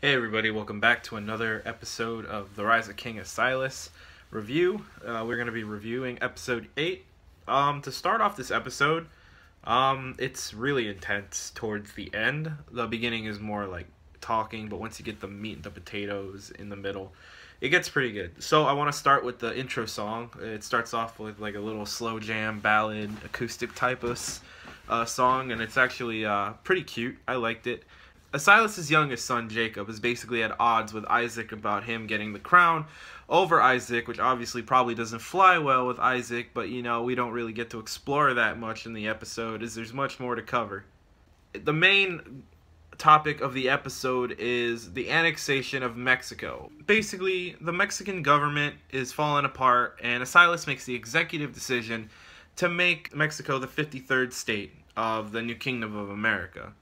Hey everybody, welcome back to another episode of the Rise of King ASILAS review. We're going to be reviewing episode 8. To start off this episode, it's really intense towards the end. The beginning is more like talking, but once you get the meat and the potatoes in the middle, it gets pretty good. So I want to start with the intro song. It starts off with like a little slow jam, ballad, acoustic type of song, and it's actually pretty cute. I liked it. ASILAS' youngest son, Jacob, is basically at odds with Isaac about him getting the crown over Isaac, which obviously probably doesn't fly well with Isaac, but you know, we don't really get to explore that much in the episode, as there's much more to cover. The main topic of the episode is the annexation of Mexico. Basically, the Mexican government is falling apart, and ASILAS makes the executive decision to make Mexico the 53rd state of the new Kingdom of America.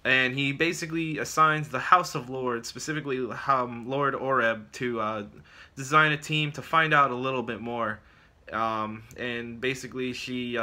And he basically assigns the House of Lords, specifically Lord Oreb, to design a team to find out a little bit more. And basically she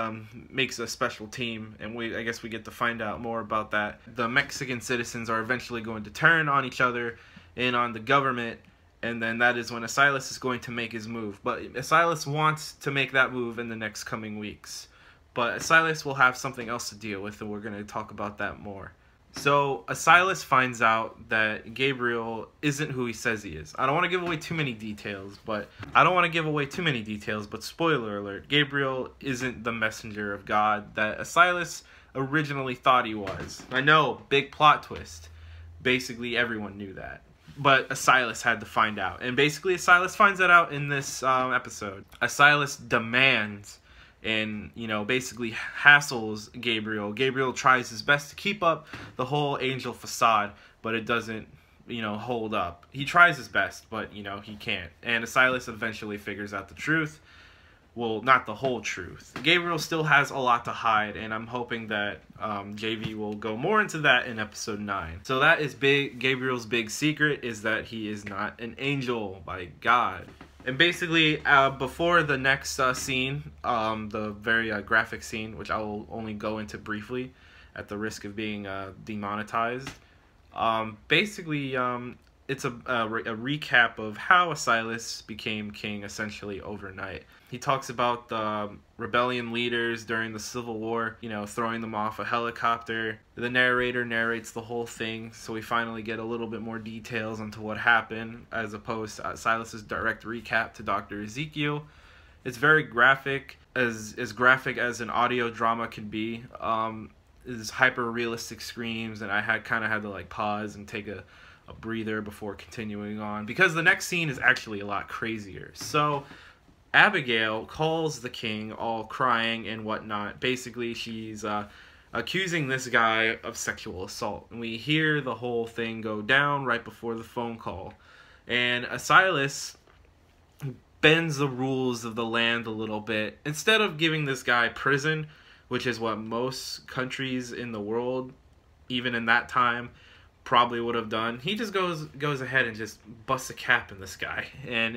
makes a special team, and I guess we get to find out more about that. The Mexican citizens are eventually going to turn on each other and on the government, and then that is when ASILAS is going to make his move. But ASILAS wants to make that move in the next coming weeks. But ASILAS will have something else to deal with, and we're going to talk about that more. So, ASILAS finds out that Gabriel isn't who he says he is. I don't want to give away too many details, but spoiler alert, Gabriel isn't the messenger of God that ASILAS originally thought he was. I know, big plot twist. Basically, everyone knew that. But ASILAS had to find out. And basically, ASILAS finds that out in this episode. ASILAS demands and, you know, basically hassles Gabriel. Gabriel tries his best to keep up the whole angel facade, but it doesn't, you know, hold up. He tries his best, but, you know, he can't. And ASILAS eventually figures out the truth. Well, not the whole truth. Gabriel still has a lot to hide, and I'm hoping that JV will go more into that in episode 9. So that is Gabriel's big secret, is that he is not an angel by God. And basically, before the next scene, the very graphic scene, which I will only go into briefly at the risk of being demonetized, basically, it's a recap of how ASILAS became king essentially overnight. He talks about the rebellion leaders during the Civil War, you know, throwing them off a helicopter. The narrator narrates the whole thing, so we finally get a little bit more details onto what happened, as opposed to ASILAS' direct recap to Dr. Ezekiel. It's very graphic, as graphic as an audio drama can be. It's hyper-realistic screams, and I kind of had to like pause and take a breather before continuing on, because the next scene is actually a lot crazier. So Abigail calls the king, all crying and whatnot. Basically, she's accusing this guy of sexual assault, and we hear the whole thing go down right before the phone call. And ASILAS bends the rules of the land a little bit. Instead of giving this guy prison, which is what most countries in the world, even in that time, probably would have done, he just goes ahead and just busts a cap in this guy. And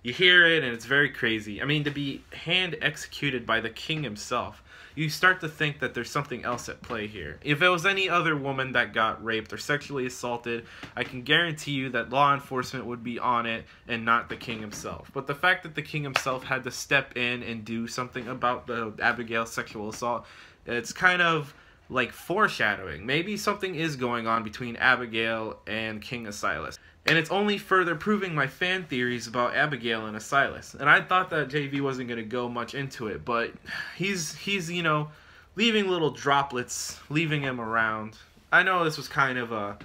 you hear it, and it's very crazy. I mean, to be hand executed by the king himself, you start to think that there's something else at play here. If it was any other woman that got raped or sexually assaulted, I can guarantee you that law enforcement would be on it and not the king himself. But the fact that the king himself had to step in and do something about the Abigail sexual assault, it's kind of like foreshadowing. Maybe something is going on between Abigail and King ASILAS. And it's only further proving my fan theories about Abigail and ASILAS. And I thought that JV wasn't going to go much into it, but he's you know, leaving little droplets, leaving him around. I know this was kind of a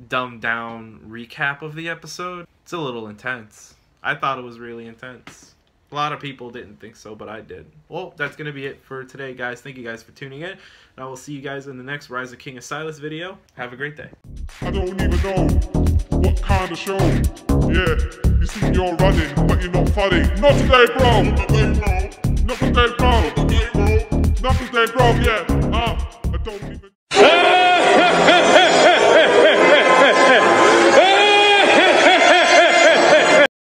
dumbed down recap of the episode. It's a little intense. I thought it was really intense. A lot of people didn't think so, but I did. Well, that's going to be it for today, guys. Thank you guys for tuning in. And I will see you guys in the next Rise of King ASILAS video. Have a great day. I don't even know what kind of show. Yeah, you see you're running, but you're not funny. Not today, bro. Not today, bro. Not today, bro. Yeah. I don't